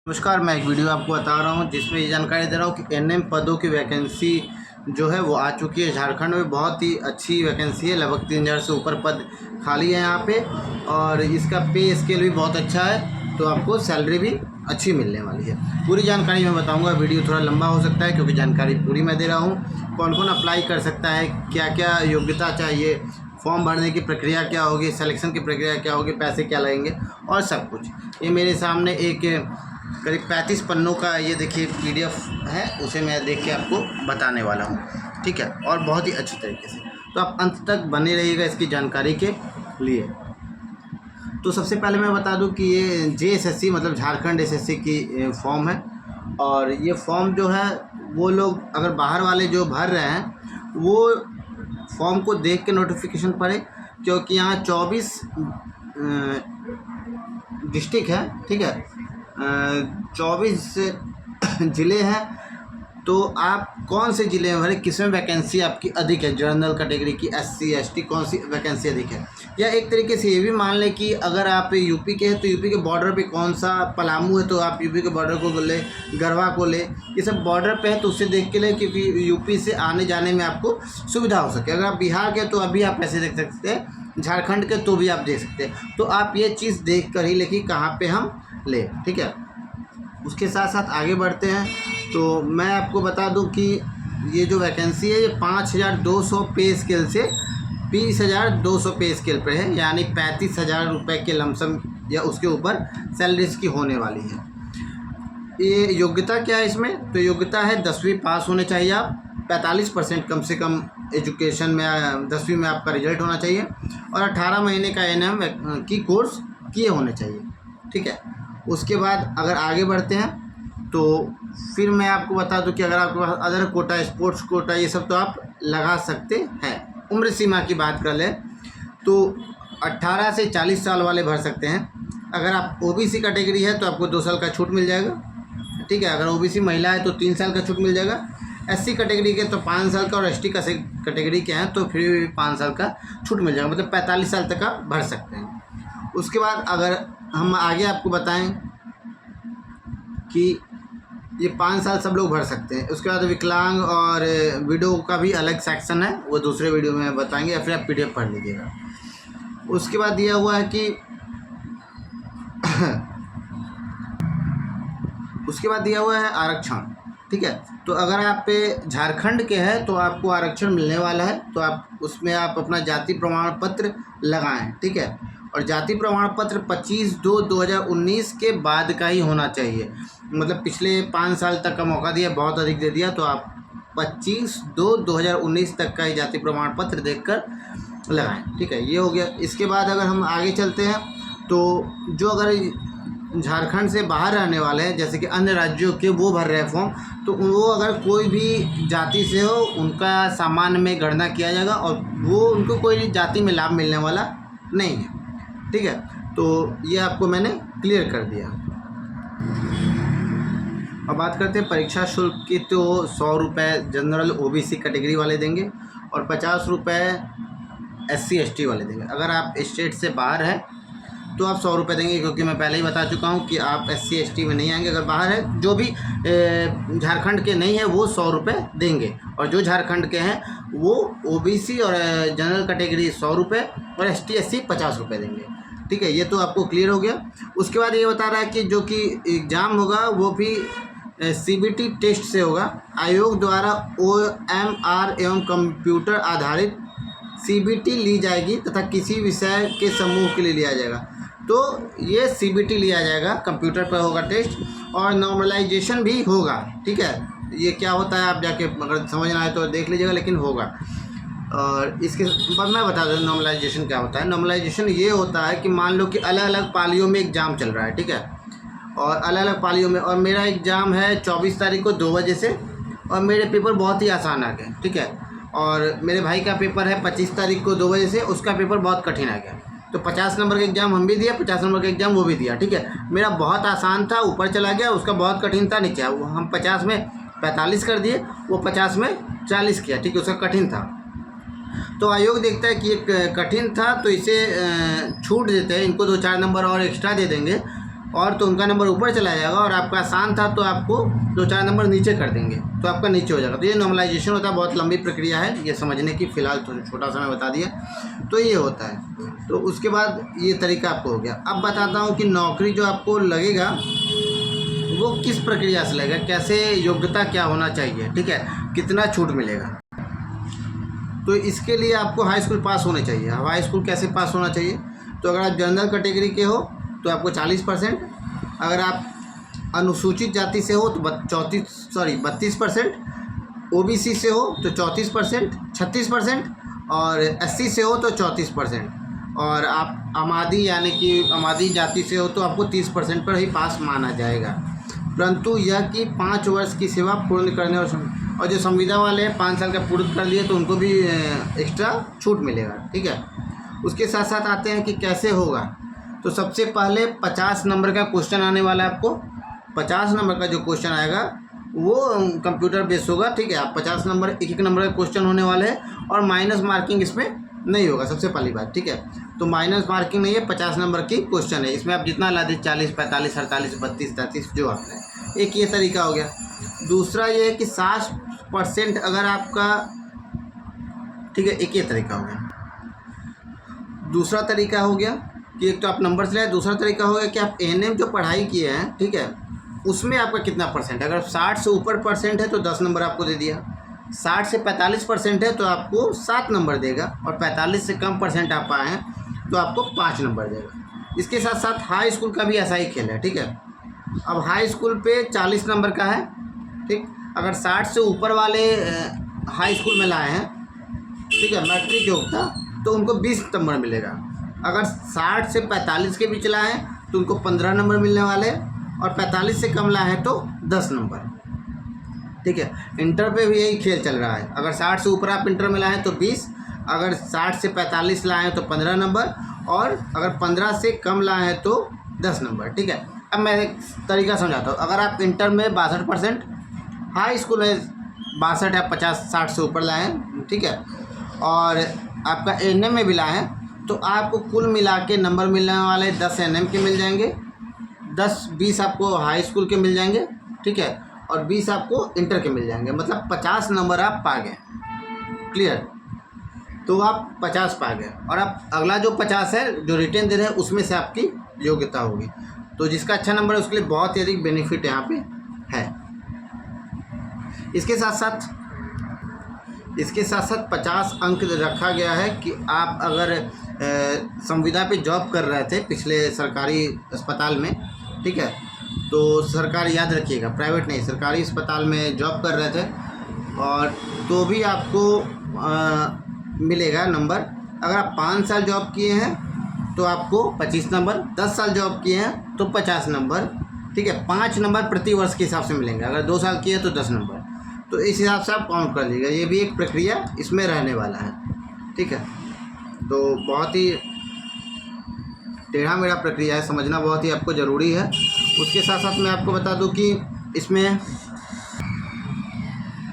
नमस्कार। मैं एक वीडियो आपको बता रहा हूँ जिसमें ये जानकारी दे रहा हूँ कि एनएम पदों की वैकेंसी जो है वो आ चुकी है। झारखंड में बहुत ही अच्छी वैकेंसी है, लगभग 3000 से ऊपर पद खाली है यहाँ पे, और इसका पे स्केल भी बहुत अच्छा है, तो आपको सैलरी भी अच्छी मिलने वाली है। पूरी जानकारी मैं बताऊँगा, वीडियो थोड़ा लंबा हो सकता है क्योंकि जानकारी पूरी मैं दे रहा हूँ। कौन कौन अप्लाई कर सकता है, क्या क्या योग्यता चाहिए, फॉर्म भरने की प्रक्रिया क्या होगी, सिलेक्शन की प्रक्रिया क्या होगी, पैसे क्या लगेंगे और सब कुछ। ये मेरे सामने एक करीब 35 पन्नों का ये देखिए PDF है, उसे मैं देख के आपको बताने वाला हूँ, ठीक है, और बहुत ही अच्छी तरीके से। तो आप अंत तक बने रहिएगा इसकी जानकारी के लिए। तो सबसे पहले मैं बता दूं कि ये JSSC मतलब झारखंड SSC की फॉर्म है, और ये फॉर्म जो है वो लोग अगर बाहर वाले जो भर रहे हैं वो फॉर्म को देख के नोटिफिकेशन पढ़े, क्योंकि यहाँ 24 डिस्ट्रिक्ट है, ठीक है, 24 ज़िले हैं। तो आप कौन से ज़िले में भरे, किस में वैकेंसी आपकी अधिक है, जनरल कैटेगरी की, SC ST कौन सी वैकेंसी अधिक है। या एक तरीके से ये भी मान लें कि अगर आप यूपी के हैं तो यूपी के बॉर्डर पे कौन सा पलामू है तो आप यूपी के बॉर्डर को ले, गढ़वा को ले, ये सब बॉर्डर पे है तो उससे देख के ले, क्योंकि यूपी से आने जाने में आपको सुविधा हो सके। अगर आप बिहार के तो अभी आप ऐसे देख सकते हैं, झारखंड के तो भी आप देख सकते हैं। तो आप ये चीज़ देख कर ही लें कहाँ पर हम ले, ठीक है। उसके साथ साथ आगे बढ़ते हैं तो मैं आपको बता दूं कि ये जो वैकेंसी है ये 5200 पे स्केल से 20200 पे स्केल पे है, यानी 35,000 रुपये के लमसम या उसके ऊपर सैलरीज की होने वाली है। ये योग्यता क्या है इसमें, तो योग्यता है 10वीं पास होने चाहिए आप, 45% कम से कम एजुकेशन में 10वीं में आपका रिजल्ट होना चाहिए, और 18 महीने का एनएम की कोर्स किए होने चाहिए, ठीक है। उसके बाद अगर आगे बढ़ते हैं तो फिर मैं आपको बता दूं कि अगर आपके पास अदर कोटा, स्पोर्ट्स कोटा, ये सब तो आप लगा सकते हैं। उम्र सीमा की बात कर लें तो 18 से 40 साल वाले भर सकते हैं। अगर आप OBC कैटेगरी है तो आपको 2 साल का छूट मिल जाएगा, ठीक है। अगर OBC महिला है तो 3 साल का छूट मिल जाएगा। SC कैटेगरी के तो 5 साल का, और ST कैटेगरी के हैं तो फिर भी 5 साल का छूट मिल जाएगा, मतलब 45 साल तक आप भर सकते हैं। उसके बाद अगर हम आगे आपको बताएं कि ये 5 साल सब लोग भर सकते हैं। उसके बाद विकलांग और विडो का भी अलग सेक्शन है, वो दूसरे वीडियो में बताएंगे, या फिर आप PDF पढ़ लीजिएगा। उसके बाद दिया हुआ है कि उसके बाद दिया हुआ है आरक्षण, ठीक है। तो अगर आप झारखंड के हैं तो आपको आरक्षण मिलने वाला है, तो आप उसमें आप अपना जाति प्रमाण पत्र लगाएं, ठीक है। और जाति प्रमाण पत्र 25/2/2019 के बाद का ही होना चाहिए, मतलब पिछले 5 साल तक का मौका दिया, बहुत अधिक दे दिया, तो आप 25/2/2019 तक का ही जाति प्रमाण पत्र देखकर लगाएं, ठीक है। ये हो गया। इसके बाद अगर हम आगे चलते हैं तो जो अगर झारखंड से बाहर रहने वाले हैं, जैसे कि अन्य राज्यों के, वो भर रहे हैं फॉर्म, तो वो अगर कोई भी जाति से हो उनका सामान्य में गणना किया जाएगा, और वो उनको कोई जाति में लाभ मिलने वाला नहीं है, ठीक है। तो ये आपको मैंने क्लियर कर दिया। अब बात करते हैं परीक्षा शुल्क की, तो 100 रुपये जनरल OBC कैटेगरी वाले देंगे और 50 रुपये SC ST वाले देंगे। अगर आप स्टेट से बाहर हैं तो आप 100 रुपये देंगे, क्योंकि मैं पहले ही बता चुका हूँ कि आप SC ST में नहीं आएंगे। अगर बाहर है, जो भी झारखंड के नहीं है वो 100 रुपये देंगे, और जो झारखंड के हैं वो OBC और जनरल कैटेगरी 100 रुपये और ST SC 50 रुपये देंगे, ठीक है। ये तो आपको क्लियर हो गया। उसके बाद ये बता रहा है कि जो कि एग्ज़ाम होगा वो भी CBT टेस्ट से होगा। आयोग द्वारा OMR एवं कंप्यूटर आधारित CBT ली जाएगी तथा किसी विषय के समूह के लिए लिया जाएगा। तो ये CBT लिया जाएगा, कंप्यूटर पर होगा टेस्ट, और नॉर्मलाइजेशन भी होगा, ठीक है। ये क्या होता है आप जाके अगर समझना है तो देख लीजिएगा, लेकिन होगा। और इसके बाद मैं बता दूँ नॉर्मलाइजेशन क्या होता है। नॉर्मलाइजेशन ये होता है कि मान लो कि अलग अलग पालियों में एग्ज़ाम चल रहा है, ठीक है, और अलग अलग पालियों में, और मेरा एग्ज़ाम है 24 तारीख को 2 बजे से, और मेरे पेपर बहुत ही आसान आ गए, ठीक है। और मेरे भाई का पेपर है 25 तारीख को 2 बजे से, उसका पेपर बहुत कठिन आ गया। तो 50 नंबर का एग्ज़ाम हम भी दिया, 50 नंबर का एग्ज़ाम वो भी दिया, ठीक है। मेरा बहुत आसान था, ऊपर चला गया, उसका बहुत कठिन था, नीचे। हम 50 में 45 कर दिए, वो 50 में 40 किया, ठीक है, उसका कठिन था। तो आयोग देखता है कि ये कठिन था तो इसे छूट देते हैं, इनको 2-4 नंबर और एक्स्ट्रा दे देंगे, और तो उनका नंबर ऊपर चला जाएगा, और आपका आसान था तो आपको 2-4 नंबर नीचे कर देंगे तो आपका नीचे हो जाएगा। तो ये नॉर्मलाइजेशन होता है, बहुत लंबी प्रक्रिया है ये समझने की, फ़िलहाल तो छोटा सा मैं बता दिया। तो ये होता है। तो उसके बाद ये तरीका आपको हो गया। अब बताता हूँ कि नौकरी जो आपको लगेगा वो किस प्रक्रिया से लगेगा, कैसे, योग्यता क्या होना चाहिए, ठीक है, कितना छूट मिलेगा। तो इसके लिए आपको हाई स्कूल पास होने चाहिए। अब हाई स्कूल कैसे पास होना चाहिए, तो अगर आप जनरल कैटेगरी के हो तो आपको 40%, अगर आप अनुसूचित जाति से हो तो 32% ओबीसी से हो तो 34%, 36%, और एससी से हो तो 34%, और आप अमादी यानी कि अमादी जाति से हो तो आपको 30% पर ही पास माना जाएगा। परंतु यह कि 5 वर्ष की सेवा पूर्ण करने और जो संविदा वाले हैं 5 साल का पूर्ण कर लिए तो उनको भी एक्स्ट्रा छूट मिलेगा, ठीक है। उसके साथ साथ आते हैं कि कैसे होगा। तो सबसे पहले 50 नंबर का क्वेश्चन आने वाला है आपको। 50 नंबर का जो क्वेश्चन आएगा वो कंप्यूटर बेस्ड होगा, ठीक है। आप 50 नंबर, एक नंबर का क्वेश्चन होने वाले हैं, और माइनस मार्किंग इसमें नहीं होगा, सबसे पहली बात, ठीक है। तो माइनस मार्किंग नहीं है, 50 नंबर की क्वेश्चन है। इसमें आप जितना ला दीजिए, 40, 45, 48, 32, 33 जो आपने, एक ये तरीका हो गया। दूसरा ये है कि 60% अगर आपका, ठीक है, एक ये तरीका हो गया। दूसरा तरीका हो गया कि एक तो आप नंबर से लाए, दूसरा तरीका हो गया कि आप एएनएम जो पढ़ाई किए हैं, ठीक है, उसमें आपका कितना परसेंट है। अगर 60 से ऊपर परसेंट है तो 10 नंबर आपको दे दिया, 60 से 45% है तो आपको 7 नंबर देगा, और 45 से कम परसेंट आप पाए हैं तो आपको 5 नंबर देगा। इसके साथ साथ हाई स्कूल का भी ऐसा ही खेल है, ठीक है। अब हाई स्कूल पे 40 नंबर का है, ठीक। अगर 60 से ऊपर वाले हाई स्कूल में लाए हैं, ठीक है, मैट्रिक योग्यता, तो उनको 20 नंबर मिलेगा। अगर 60 से 45 के बीच लाए हैं तो उनको 15 नंबर मिलने वाले, और 45 से कम लाए हैं तो 10 नंबर, ठीक है। इंटर पे भी यही खेल चल रहा है। अगर 60 से ऊपर आप इंटर में लाए हैं तो 20, अगर 60 से 45 लाए हैं तो 15 नंबर, और अगर 15 से कम लाए हैं तो 10 नंबर, ठीक है। अब मैं एक तरीका समझाता हूँ। अगर आप इंटर में 62%, हाई स्कूल में 62 या 50, 60 से ऊपर लाए हैं, ठीक है, और आपका एएनएम में भी लाए हैं, तो आपको कुल मिला के नंबर मिलने वाले 10 एएनएम के मिल जाएंगे, 10-20 आपको हाई स्कूल के मिल जाएंगे, ठीक है, और 20 आपको इंटर के मिल जाएंगे। मतलब 50 नंबर आप पा गए, क्लियर। तो आप 50 पा गए, और आप अगला जो 50 है जो रिटेन दे रहे हैं उसमें से आपकी योग्यता होगी। तो जिसका अच्छा नंबर है उसके लिए बहुत ही अधिक बेनिफिट यहाँ पे है। इसके साथ साथ 50 अंक रखा गया है कि आप अगर संविदा पे जॉब कर रहे थे पिछले सरकारी अस्पताल में, ठीक है, तो सरकारी, याद रखिएगा, प्राइवेट नहीं, सरकारी अस्पताल में जॉब कर रहे थे, और तो भी आपको मिलेगा नंबर। अगर आप 5 साल जॉब किए हैं तो आपको 25 नंबर, 10 साल जॉब किए हैं तो 50 नंबर, ठीक है। 5 नंबर प्रति वर्ष के हिसाब से मिलेंगे। अगर 2 साल किए तो 10 नंबर। तो इस हिसाब से आप काउंट कर लीजिएगा। ये भी एक प्रक्रिया इसमें रहने वाला है, ठीक है। तो बहुत ही टेढ़ा मेढ़ा प्रक्रिया है, समझना बहुत ही आपको ज़रूरी है। उसके साथ साथ मैं आपको बता दूं कि इसमें,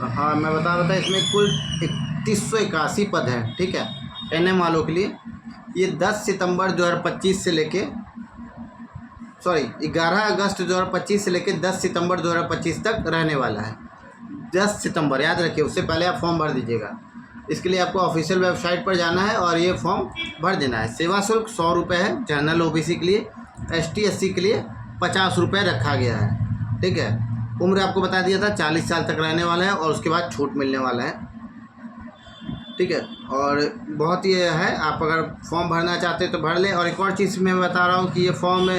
हाँ मैं बता रहा था, इसमें कुल 3181 पद हैं, ठीक है, एनएम वालों के लिए। ये 10 सितंबर 2025 से लेके 11 अगस्त 2025 से लेके 10 सितंबर 2025 तक रहने वाला है। 10 सितंबर याद रखिए, उससे पहले आप फॉर्म भर दीजिएगा। इसके लिए आपको ऑफिशियल वेबसाइट पर जाना है और ये फॉर्म भर देना है। सेवा शुल्क 100 रुपये है जनरल ओबीसी के लिए, एसटी एससी के लिए 50 रुपये रखा गया है, ठीक है। उम्र आपको बता दिया था 40 साल तक रहने वाला है, और उसके बाद छूट मिलने वाला है, ठीक है। और बहुत ही है, आप अगर फॉर्म भरना चाहते हैं तो भर लें। और एक और चीज़ मैं बता रहा हूँ कि ये फॉर्म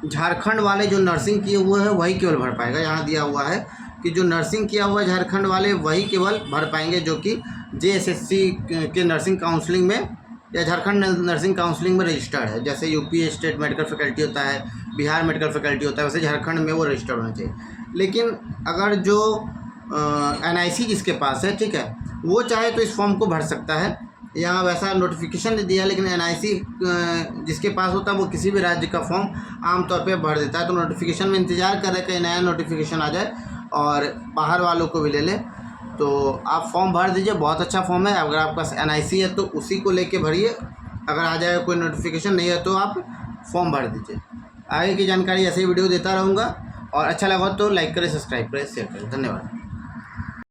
झारखंड वाले जो नर्सिंग किए हुए हैं वही केवल भर पाएगा। यहाँ दिया हुआ है कि जो नर्सिंग किया हुआ है झारखंड वाले वही केवल भर पाएंगे, जो कि जेएसएससी के नर्सिंग काउंसलिंग में या झारखंड नर्सिंग काउंसलिंग में रजिस्टर्ड है। जैसे यूपी स्टेट मेडिकल फैकल्टी होता है, बिहार मेडिकल फैकल्टी होता है, वैसे झारखंड में वो रजिस्टर्ड होना चाहिए। लेकिन अगर जो एनआईसी जिसके पास है, ठीक है, वो चाहे तो इस फॉर्म को भर सकता है। यहाँ वैसा नोटिफिकेशन नहीं दिया, लेकिन एनआईसी जिसके पास होता है वो किसी भी राज्य का फॉर्म आमतौर पे भर देता है। तो नोटिफिकेशन में इंतज़ार कर रहे हैं कि नया नोटिफिकेशन आ जाए और बाहर वालों को भी ले लें। तो आप फॉर्म भर दीजिए, बहुत अच्छा फॉर्म है। अगर आपके पास एनआईसी है तो उसी को लेके भरिए, अगर आ जाए कोई नोटिफिकेशन, नहीं है तो आप फॉर्म भर दीजिए। आगे की जानकारी ऐसे ही वीडियो देता रहूँगा, और अच्छा लगा तो लाइक करें, सब्सक्राइब करें, शेयर करें। धन्यवाद।